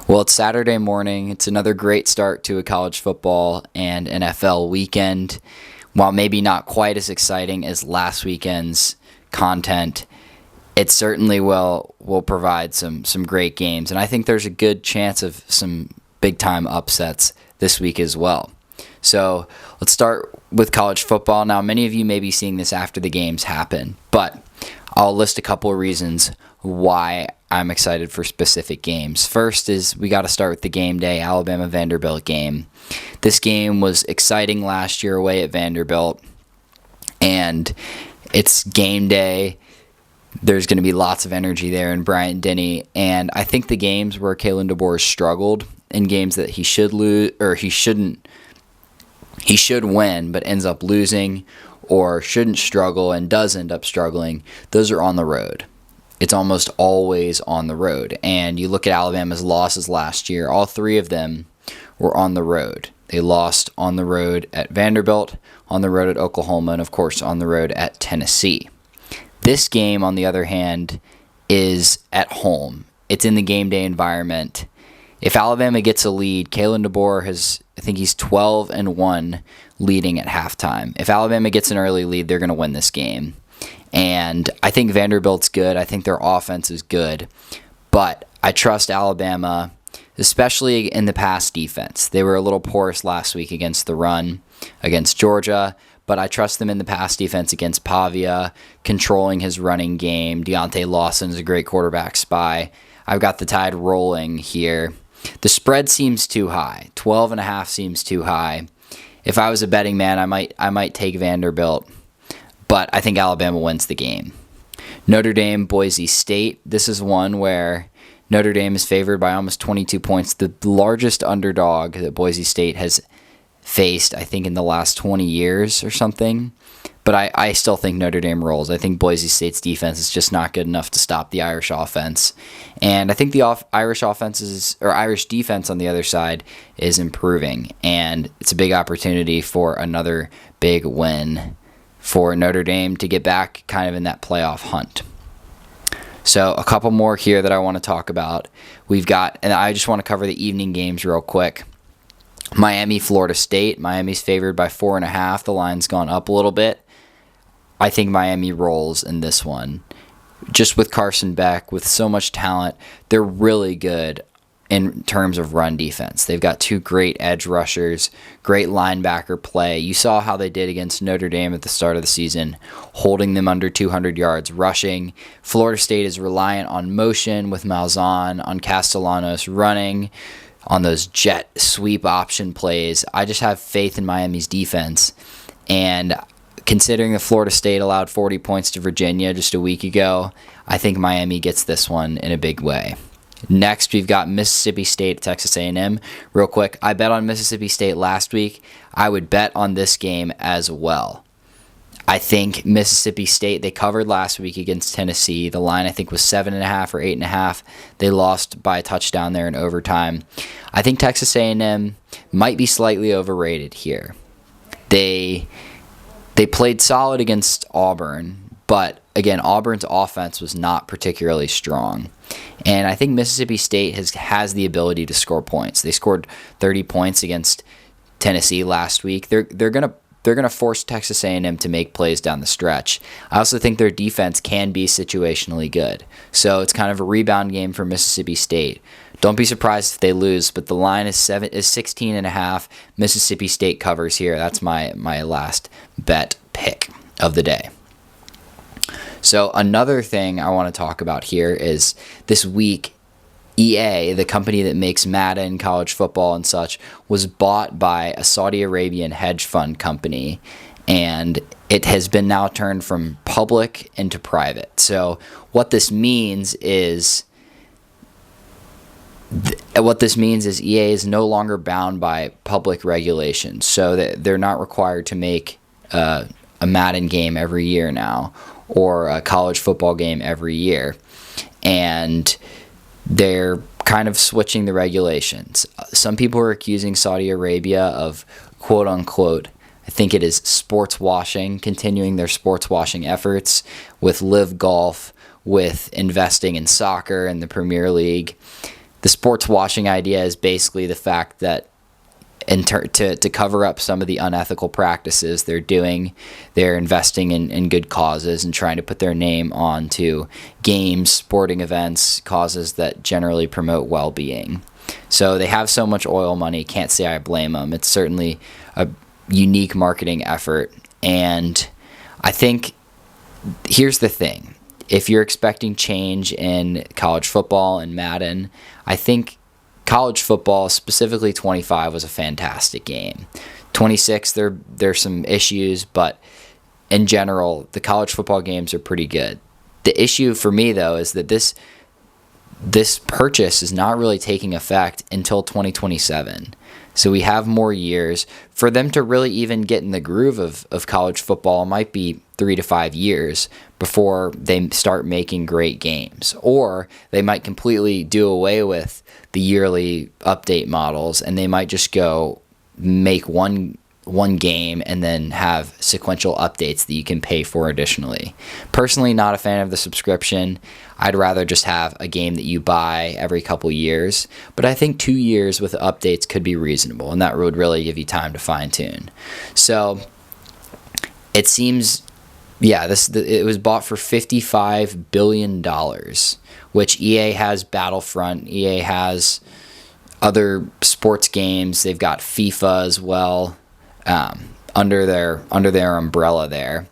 Well, it's Saturday morning. It's another great start to a college football and NFL weekend. While maybe not quite as exciting as last weekend's content, it certainly will provide some great games. And I think there's a good chance of some big-time upsets this week as well. So let's start with college football. Now, many of you may be seeing this after the games happen, but I'll list a couple of reasons why I'm excited for specific games. First is we got to start with the game day, Alabama-Vanderbilt game. This game was exciting last year away at Vanderbilt, and it's game day. There's going to be lots of energy there in Bryant-Denny, and I think the games where Kalen DeBoer struggled in games that he should lose or he should win but ends up losing, or shouldn't struggle and does end up struggling, those are on the road. It's almost always on the road. And you look at Alabama's losses last year, all three of them were on the road. They lost on the road at Vanderbilt, on the road at Oklahoma, and of course on the road at Tennessee. This game, on the other hand, is at home. It's in the game day environment. If Alabama gets a lead, Kalen DeBoer I think he's 12-1 leading at halftime. If Alabama gets an early lead, they're going to win this game. And I think Vanderbilt's good. I think their offense is good. But I trust Alabama, especially in the pass defense. They were a little porous last week against the run, against Georgia. But I trust them in the pass defense against Pavia, controlling his running game. Deontay Lawson's a great quarterback spy. I've got the Tide rolling here. The spread seems too high. 12.5 seems too high. If I was a betting man, I might take Vanderbilt. But I think Alabama wins the game. Notre Dame, Boise State. This is one where Notre Dame is favored by almost 22 points. The largest underdog that Boise State has faced, I think, in the last 20 years or something. But I still think Notre Dame rolls. I think Boise State's defense is just not good enough to stop the Irish offense. And I think the Irish defense on the other side is improving. And it's a big opportunity for another big win for Notre Dame to get back kind of in that playoff hunt. So a couple more here that I want to talk about. And I just want to cover the evening games real quick. Miami, Florida State. Miami's favored by 4.5. The line's gone up a little bit. I think Miami rolls in this one. Just with Carson Beck, with so much talent, they're really good in terms of run defense. They've got two great edge rushers, great linebacker play. You saw how they did against Notre Dame at the start of the season, holding them under 200 yards rushing. Florida State is reliant on motion with Malzahn, on Castellanos running, on those jet sweep option plays. I just have faith in Miami's defense. And considering that Florida State allowed 40 points to Virginia just a week ago, I think Miami gets this one in a big way. Next, we've got Mississippi State, Texas A&M. Real quick, I bet on Mississippi State last week. I would bet on this game as well. I think Mississippi State, they covered last week against Tennessee. The line, I think, was 7.5 or 8.5. They lost by a touchdown there in overtime. I think Texas A&M might be slightly overrated here. They played solid against Auburn, but again, Auburn's offense was not particularly strong. And I think Mississippi State has the ability to score points. They scored 30 points against Tennessee last week. They're gonna force Texas A&M to make plays down the stretch. I also think their defense can be situationally good. So it's kind of a rebound game for Mississippi State. Don't be surprised if they lose, but the line is 16.5. Mississippi State covers here. That's my last bet pick of the day. So another thing I want to talk about here is this week, EA, the company that makes Madden, college football, and such, was bought by a Saudi Arabian hedge fund company, and it has been now turned from public into private. So what this means is EA is no longer bound by public regulations, so that they're not required to make a Madden game every year now, or a college football game every year. And they're kind of switching the regulations. Some people are accusing Saudi Arabia of, quote unquote, I think it is sports washing, continuing their sports washing efforts with Live Golf, with investing in soccer and the Premier League. the sports washing idea is basically the fact that to cover up some of the unethical practices they're doing, they're investing in good causes and trying to put their name onto games, sporting events, causes that generally promote well-being. So they have so much oil money, can't say I blame them. It's certainly a unique marketing effort. And I think here's the thing. If you're expecting change in college football and Madden, I think college football, specifically 25, was a fantastic game. 26, there's some issues, but in general, the college football games are pretty good. The issue for me, though, is that this purchase is not really taking effect until 2027. So we have more years. For them to really even get in the groove of college football, it might be 3 to 5 years before they start making great games. Or they might completely do away with the yearly update models, and they might just go make one game and then have sequential updates that you can pay for additionally. Personally, not a fan of the subscription. I'd rather just have a game that you buy every couple years, but I think 2 years with updates could be reasonable, and that would really give you time to fine-tune. So it seems, it was bought for $55 billion, which EA has Battlefront, EA has other sports games, they've got FIFA as well, under their umbrella there.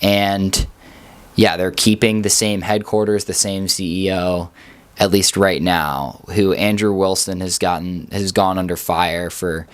And they're keeping the same headquarters, the same CEO, at least right now, who Andrew Wilson has gone under fire for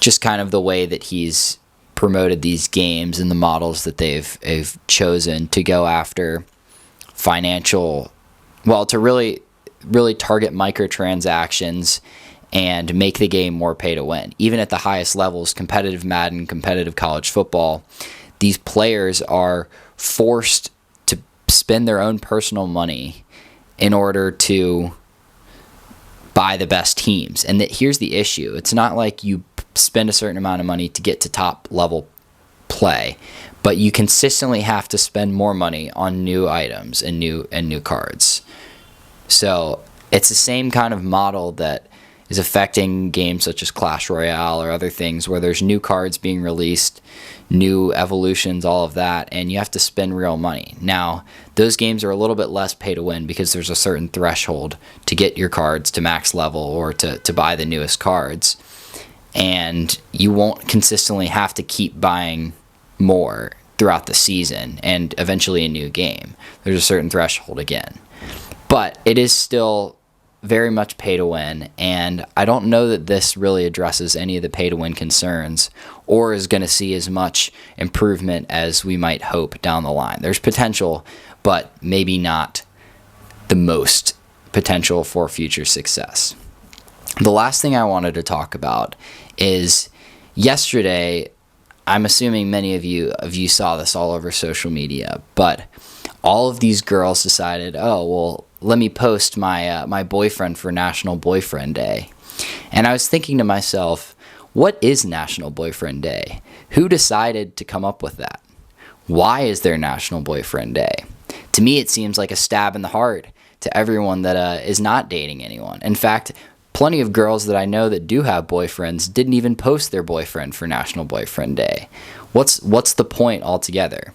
just kind of the way that he's promoted these games and the models that they've chosen to go after to really target microtransactions and make the game more pay to win. Even at the highest levels, competitive Madden, competitive college football, these players are forced to spend their own personal money in order to buy the best teams. And here's the issue. It's not like you spend a certain amount of money to get to top level play, but you consistently have to spend more money on new items and new cards. So it's the same kind of model that is affecting games such as Clash Royale or other things where there's new cards being released, new evolutions, all of that, and you have to spend real money. Now, those games are a little bit less pay to win because there's a certain threshold to get your cards to max level or to buy the newest cards. And you won't consistently have to keep buying more throughout the season and eventually a new game. There's a certain threshold again. But it is still very much pay to win, and I don't know that this really addresses any of the pay to win concerns or is going to see as much improvement as we might hope down the line. There's potential, but maybe not the most potential for future success. The last thing I wanted to talk about is yesterday, I'm assuming many of you saw this all over social media, but all of these girls decided, let me post my boyfriend for National Boyfriend Day. And I was thinking to myself, what is National Boyfriend Day? Who decided to come up with that? Why is there National Boyfriend Day? To me, it seems like a stab in the heart to everyone that is not dating anyone. In fact, plenty of girls that I know that do have boyfriends didn't even post their boyfriend for National Boyfriend Day. What's the point altogether?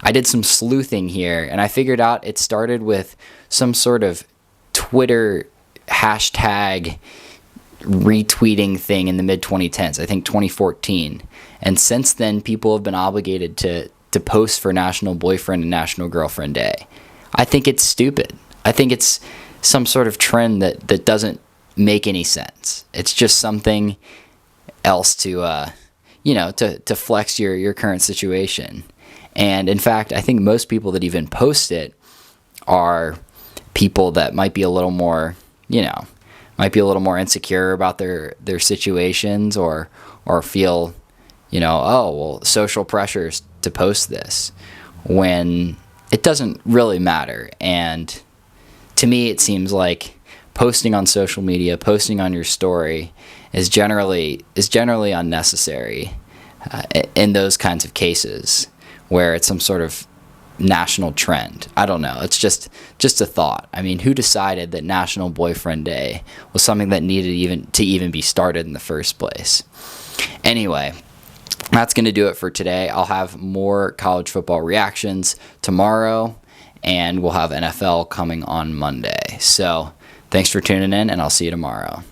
I did some sleuthing here, and I figured out it started with some sort of Twitter hashtag retweeting thing in the mid-2010s, I think 2014. And since then, people have been obligated to post for National Boyfriend and National Girlfriend Day. I think it's stupid. I think it's some sort of trend that doesn't make any sense. It's just something else to flex your current situation. And in fact, I think most people that even post it are people that might be a little more, insecure about their situations or feel, social pressures to post this when it doesn't really matter. And to me, it seems like posting on social media, posting on your story is generally unnecessary in those kinds of cases where it's some sort of national trend. I don't know. It's just a thought. I mean, who decided that National Boyfriend Day was something that needed to even be started in the first place? Anyway, that's going to do it for today. I'll have more college football reactions tomorrow, and we'll have NFL coming on Monday. So thanks for tuning in, and I'll see you tomorrow.